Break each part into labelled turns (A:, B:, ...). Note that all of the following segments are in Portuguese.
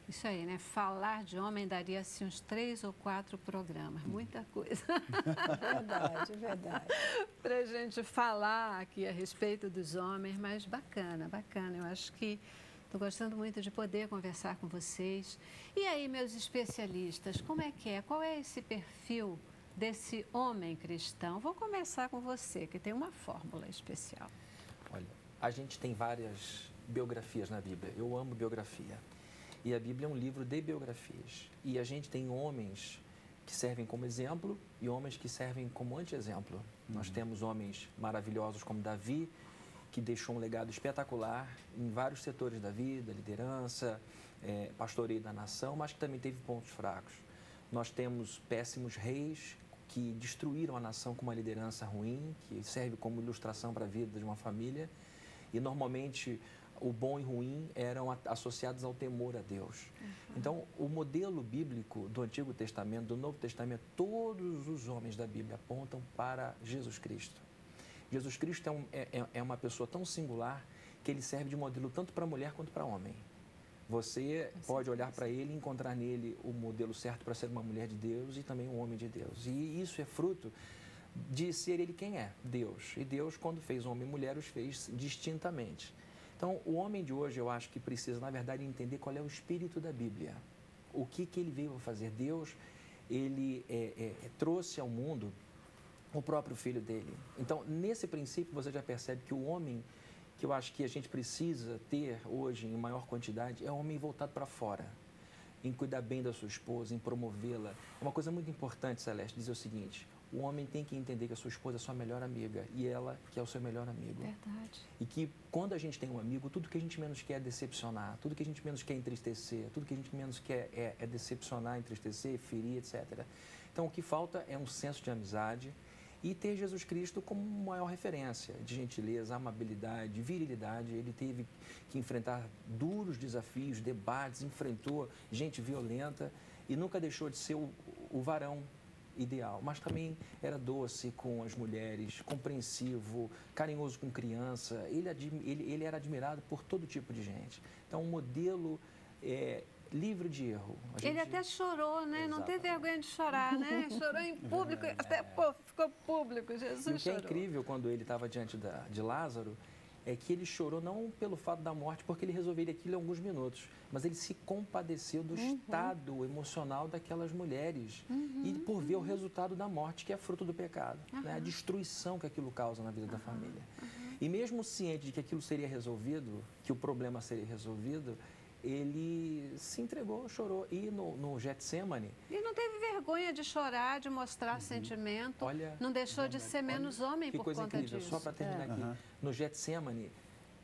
A: Isso aí, né? Falar de homem daria assim uns 3 ou 4 programas, muita coisa.
B: Verdade, verdade.
A: Para a gente falar aqui a respeito dos homens, mas bacana, bacana. Eu acho que estou gostando muito de poder conversar com vocês. E aí, meus especialistas, como é que é? Qual é esse perfil desse homem cristão? Vou começar com você, que tem uma fórmula especial.
C: Olha, a gente tem várias biografias na Bíblia. Eu amo biografia. E a Bíblia é um livro de biografias. E a gente tem homens que servem como exemplo e homens que servem como anti-exemplo. Nós temos homens maravilhosos como Davi, que deixou um legado espetacular em vários setores da vida, liderança, pastoreio da nação, mas que também teve pontos fracos. Nós temos péssimos reis que destruíram a nação com uma liderança ruim, que serve como ilustração para a vida de uma família. E normalmente o bom e ruim eram associados ao temor a Deus. Então, o modelo bíblico do Antigo Testamento, do Novo Testamento, todos os homens da Bíblia apontam para Jesus Cristo. Jesus Cristo é uma pessoa tão singular que ele serve de modelo tanto para mulher quanto para homem. Você pode olhar para ele e encontrar nele o modelo certo para ser uma mulher de Deus e também um homem de Deus. E isso é fruto de ser ele quem é, Deus. E Deus, quando fez homem e mulher, os fez distintamente. Então, o homem de hoje, eu acho que precisa, na verdade, entender qual é o espírito da Bíblia. O que ele veio fazer. Deus, ele trouxe ao mundo o próprio filho dele. Então, nesse princípio, você já percebe que o homem que eu acho que a gente precisa ter hoje em maior quantidade é um homem voltado para fora, em cuidar bem da sua esposa, em promovê-la. Uma coisa muito importante, Celeste, dizer o seguinte: o homem tem que entender que a sua esposa é a sua melhor amiga e ela que é o seu melhor amigo.
A: Verdade.
C: E que quando a gente tem um amigo, tudo que a gente menos quer é decepcionar, tudo que a gente menos quer é entristecer, tudo que a gente menos quer é decepcionar, entristecer, ferir, etc. Então, o que falta é um senso de amizade e ter Jesus Cristo como maior referência de gentileza, amabilidade, virilidade. Ele teve que enfrentar duros desafios, debates, enfrentou gente violenta e nunca deixou de ser o varão ideal, mas também era doce com as mulheres, compreensivo, carinhoso com criança. Ele era admirado por todo tipo de gente. Então, um modelo livre de erro.
A: Ele até chorou, né?
C: Exatamente.
A: Não teve vergonha de chorar, né? Chorou em público, até ficou público. Jesus chorou.
C: E o que é incrível quando ele estava diante de Lázaro é que ele chorou não pelo fato da morte, porque ele resolveria aquilo em alguns minutos, mas ele se compadeceu do estado emocional daquelas mulheres e por ver o resultado da morte, que é fruto do pecado, né? A destruição que aquilo causa na vida da família. E mesmo ciente de que aquilo seria resolvido, que o problema seria resolvido, ele se entregou, chorou. E no Getsemane...
A: E não teve vergonha de chorar, de mostrar sentimento.
C: Olha,
A: não deixou de ser menos homem por conta disso.
C: Que coisa incrível. Só para terminar aqui. No Getsemane,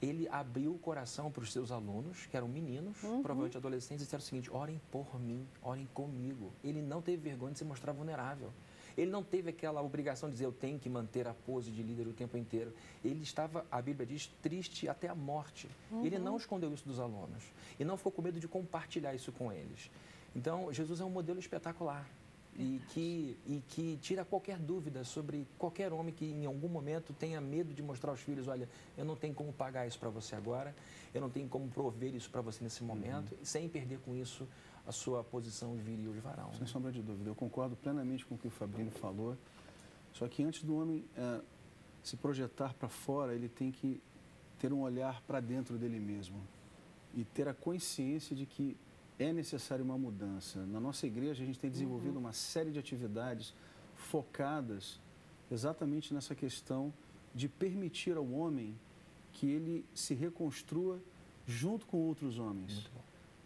C: ele abriu o coração para os seus alunos, que eram meninos, provavelmente adolescentes, e disseram o seguinte: orem por mim, orem comigo. Ele não teve vergonha de se mostrar vulnerável. Ele não teve aquela obrigação de dizer eu tenho que manter a pose de líder o tempo inteiro. Ele estava, a Bíblia diz, triste até a morte. Ele não escondeu isso dos alunos e não ficou com medo de compartilhar isso com eles. Então, Jesus é um modelo espetacular e que tira qualquer dúvida sobre qualquer homem que em algum momento tenha medo de mostrar aos filhos: olha, eu não tenho como pagar isso para você agora, eu não tenho como prover isso para você nesse momento, sem perder com isso a sua posição de viril de varão.
D: Sem sombra de dúvida, eu concordo plenamente com o que o Fabrício falou, só que antes do homem se projetar para fora, ele tem que ter um olhar para dentro dele mesmo e ter a consciência de que é necessária uma mudança. Na nossa igreja, a gente tem desenvolvido uma série de atividades focadas exatamente nessa questão de permitir ao homem que ele se reconstrua junto com outros homens.
C: Muito bom.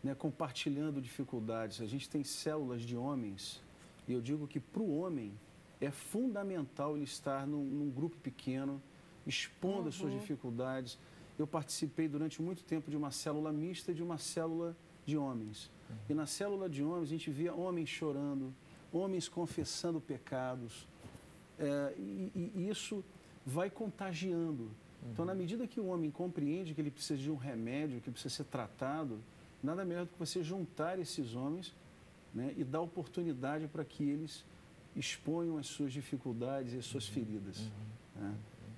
D: Né, compartilhando dificuldades. A gente tem células de homens e eu digo que para o homem é fundamental ele estar num grupo pequeno, expondo as suas dificuldades. Eu participei durante muito tempo de uma célula mista e de uma célula de homens. E na célula de homens a gente via homens chorando, homens confessando pecados, e isso vai contagiando. Então, na medida que o homem compreende que ele precisa de um remédio, que precisa ser tratado, nada melhor do que você juntar esses homens, né, e dar oportunidade para que eles exponham as suas dificuldades e as suas feridas. Né?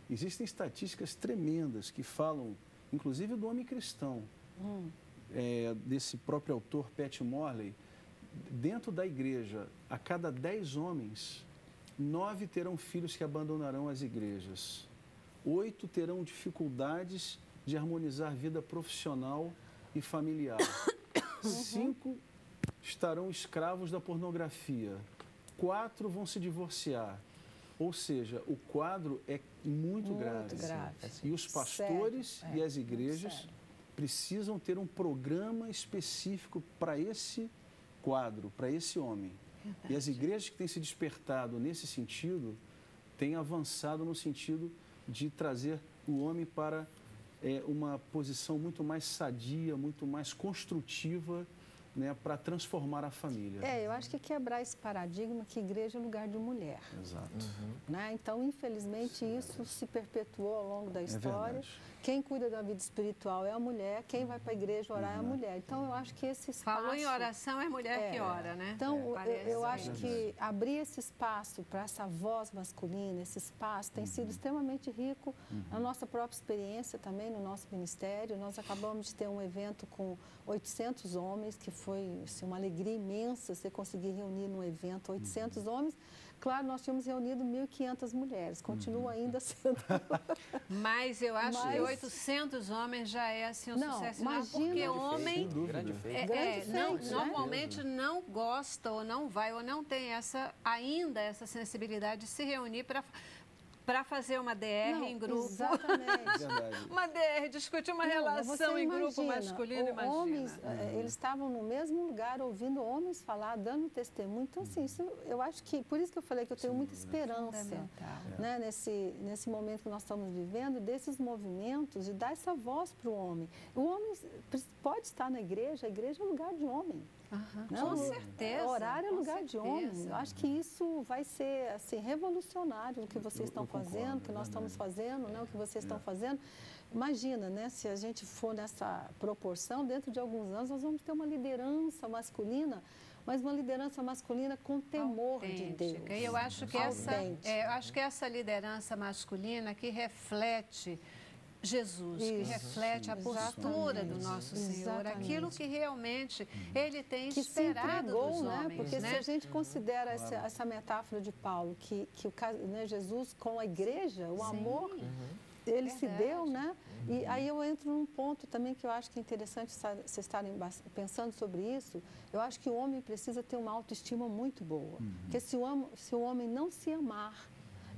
D: Existem estatísticas tremendas que falam, inclusive do homem cristão. desse próprio autor, Pat Morley, dentro da igreja, a cada 10 homens, 9 terão filhos que abandonarão as igrejas. 8 terão dificuldades de harmonizar vida profissional e familiar. 5 estarão escravos da pornografia. 4 vão se divorciar. Ou seja, o quadro é muito grave. E os pastores e as igrejas precisam ter um programa específico para esse quadro, para esse homem. Verdade. E as igrejas que têm se despertado nesse sentido, têm avançado no sentido de trazer o homem para uma posição muito mais sadia, muito mais construtiva, né, para transformar a família.
B: Eu acho que quebrar esse paradigma que igreja é lugar de mulher.
D: Exato.
B: Né? Então, infelizmente, isso se perpetuou ao longo da história. Quem cuida da vida espiritual é a mulher, quem vai para a igreja orar é a mulher. Então, eu acho que esse espaço...
A: Falou em oração, é mulher que ora, né?
B: Então, eu acho que abrir esse espaço para essa voz masculina, esse espaço tem sido extremamente rico. Na nossa própria experiência também, no nosso ministério, nós acabamos de ter um evento com 800 homens, que foi assim, uma alegria imensa você conseguir reunir num evento 800 homens. Claro, nós tínhamos reunido 1.500 mulheres, continua ainda sendo.
A: Mas eu acho que 800 homens já é assim um sucesso. Não, porque homem normalmente não gosta ou não vai ou não tem ainda essa sensibilidade de se reunir para fazer uma DR em grupo.
B: Exatamente.
A: Uma DR, discutir uma relação em grupo masculino, imagina.
B: Homens, eles estavam no mesmo lugar, ouvindo homens falar, dando testemunho. Então, assim, isso, eu acho que, por isso que eu falei que eu tenho muita esperança, né, nesse momento que nós estamos vivendo, desses movimentos, de dar essa voz para o homem. O homem pode estar na igreja, a igreja é lugar de homem.
A: Com certeza.
B: Orar é lugar de homem. Eu acho que isso vai ser assim, revolucionário o que vocês estão fazendo, o que nós estamos fazendo, né, o que vocês estão fazendo. Imagina, né, se a gente for nessa proporção, dentro de alguns anos nós vamos ter uma liderança masculina, mas uma liderança masculina com temor de Deus.
A: E eu acho que essa liderança masculina que reflete Jesus, que reflete a postura do nosso Senhor, aquilo que realmente Ele tem esperado dos homens.
B: Porque se a gente considera essa metáfora de Paulo, que Jesus com a igreja, o amor, Ele se deu, né? E aí eu entro num ponto também que eu acho que é interessante vocês estarem pensando sobre isso. Eu acho que o homem precisa ter uma autoestima muito boa. Porque se o homem não se amar,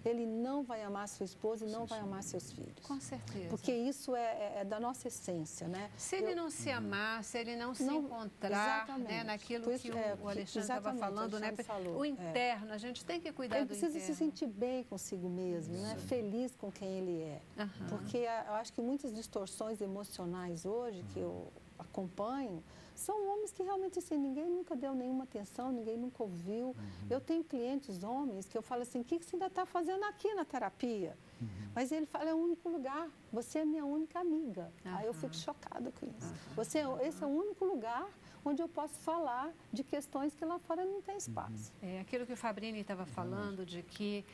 B: ele não vai amar sua esposa e não vai amar seus filhos.
A: Com certeza.
B: Porque isso é da nossa essência, né?
A: Se ele não se amar, se ele não se encontrar, né, naquilo que o Alexandre estava falando, né? O interno, a gente tem que cuidar do interno.
B: Ele precisa se sentir bem consigo mesmo, né? Feliz com quem ele é. Porque eu acho que muitas distorções emocionais hoje que eu acompanho são homens que realmente assim, ninguém nunca deu nenhuma atenção, ninguém nunca ouviu. Eu tenho clientes homens que eu falo assim, o que você ainda está fazendo aqui na terapia? Mas ele fala, é o único lugar, você é minha única amiga. Aí eu fico chocada com isso. Esse é o único lugar onde eu posso falar de questões que lá fora não tem espaço.
A: É aquilo que o Fabrini estava falando, de que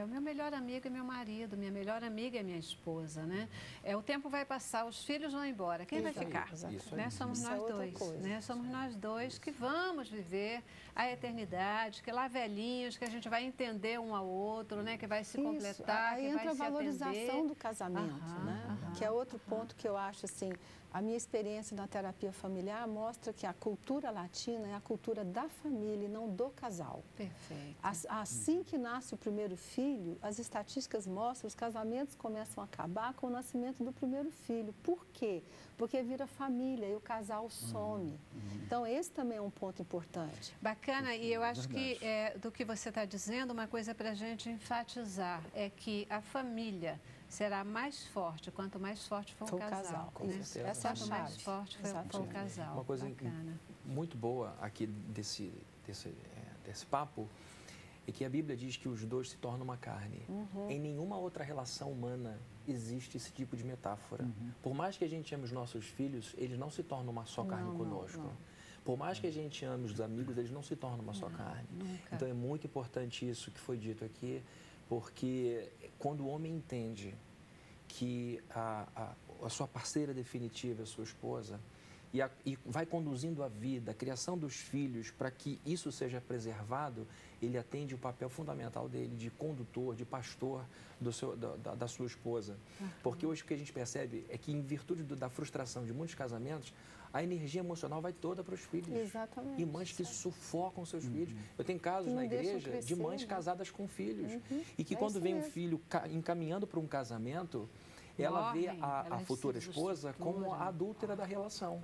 A: o meu melhor amigo é meu marido, minha melhor amiga é minha esposa, né? O tempo vai passar, os filhos vão embora, quem vai ficar? Né? Somos nós dois, né? Somos nós dois que vamos viver a eternidade, que lá velhinhos, que a gente vai entender um ao outro, né? Que vai se completar,
B: aí
A: que
B: entra
A: vai se
B: a valorização
A: atender.
B: do casamento, né? Que é outro ponto que eu acho assim, a minha experiência na terapia familiar mostra que a cultura latina é a cultura da família e não do casal.
A: Perfeito.
B: Assim que nasce o primeiro filho, as estatísticas mostram que os casamentos começam a acabar com o nascimento do primeiro filho. Por quê? Porque vira família e o casal some. Então, esse também é um ponto importante.
A: Bacana, e eu acho que do que você está dizendo, uma coisa para a gente enfatizar é que a família será mais forte quanto mais forte for o casal. Né?
B: Essa é a
A: chave. Mais forte for o casal.
C: Uma coisa muito boa aqui desse papo é que a Bíblia diz que os dois se tornam uma carne. Em nenhuma outra relação humana existe esse tipo de metáfora. Por mais que a gente ame os nossos filhos, eles não se tornam uma só carne conosco. Não. Por mais que a gente ame os amigos, eles não se tornam uma só carne. Nunca. Então é muito importante isso que foi dito aqui, porque quando o homem entende que a sua parceira definitiva é a sua esposa, e vai conduzindo a vida, a criação dos filhos, para que isso seja preservado, ele atende o papel fundamental dele de condutor, de pastor da sua esposa. Porque hoje o que a gente percebe é que, em virtude da frustração de muitos casamentos, a energia emocional vai toda para os filhos.
B: Exatamente.
C: E mães que sufocam seus filhos. Eu tenho casos na igreja de mães casadas com filhos. E que quando vem um filho encaminhando para um casamento, ela vê a futura esposa como a adúltera da relação.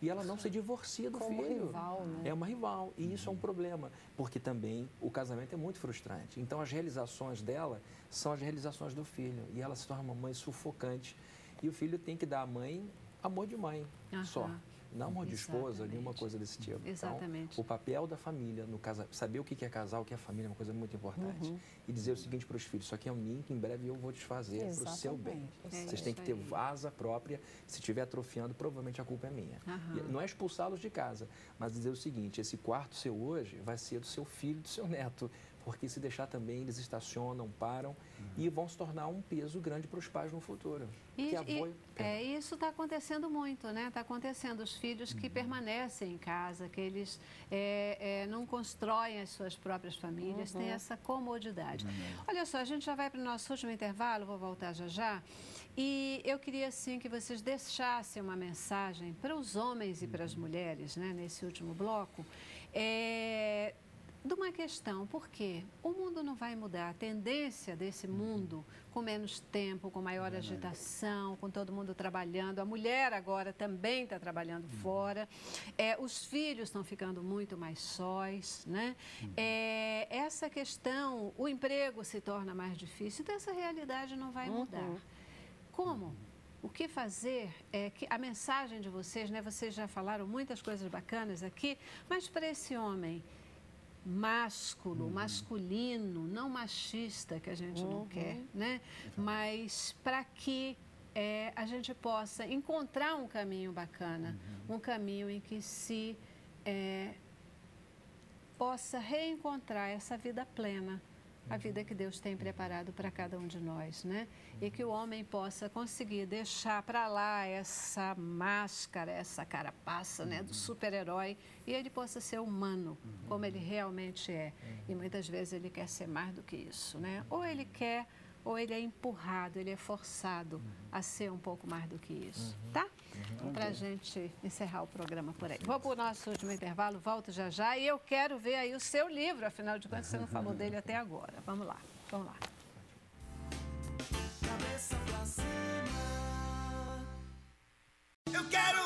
C: E ela não se divorcia do filho.
B: Como rival, né?
C: É uma rival. E isso é um problema, porque também o casamento é muito frustrante. Então, as realizações dela são as realizações do filho. E ela se torna uma mãe sufocante. E o filho tem que dar à mãe amor de mãe só. Não amor de esposa, nenhuma coisa desse tipo.
A: Exatamente.
C: Então, o papel da família, no saber o que é casal, o que é família, é uma coisa muito importante. E dizer o seguinte para os filhos: isso aqui é um ninho que em breve eu vou desfazer para o seu bem. Vocês têm que ter asa própria. Se estiver atrofiando, provavelmente a culpa é minha. Não é expulsá-los de casa, mas dizer o seguinte: esse quarto seu hoje vai ser do seu filho, do seu neto. Porque se deixar também, eles estacionam, param e vão se tornar um peso grande para os pais no futuro.
A: Isso está acontecendo muito, né? Está acontecendo. Os filhos que permanecem em casa, que eles não constroem as suas próprias famílias, têm essa comodidade. Olha só, a gente já vai para o nosso último intervalo, vou voltar já já. E eu queria, assim, que vocês deixassem uma mensagem para os homens e para as mulheres, né? Nesse último bloco. De uma questão, porque o mundo não vai mudar, a tendência desse mundo com menos tempo, com maior agitação, com todo mundo trabalhando, a mulher agora também está trabalhando fora, os filhos estão ficando muito mais sós, né? Essa questão, o emprego se torna mais difícil, então essa realidade não vai mudar. Como? O que fazer é que a mensagem de vocês, né? Vocês já falaram muitas coisas bacanas aqui, mas para esse homem masculino, não machista, que a gente não quer, né? Mas para que a gente possa encontrar um caminho bacana, um caminho em que se possa reencontrar essa vida plena, a vida que Deus tem preparado para cada um de nós, né? E que o homem possa conseguir deixar para lá essa máscara, essa carapaça, né, do super-herói, e ele possa ser humano, como ele realmente é. E muitas vezes ele quer ser mais do que isso, né? Ou ele quer, ou ele é empurrado, ele é forçado a ser um pouco mais do que isso, tá? Para a gente encerrar o programa por aí. Vou para o nosso último intervalo, volto já já, e eu quero ver aí o seu livro, afinal de contas você não falou dele até agora. Vamos lá, vamos lá.
E: Eu quero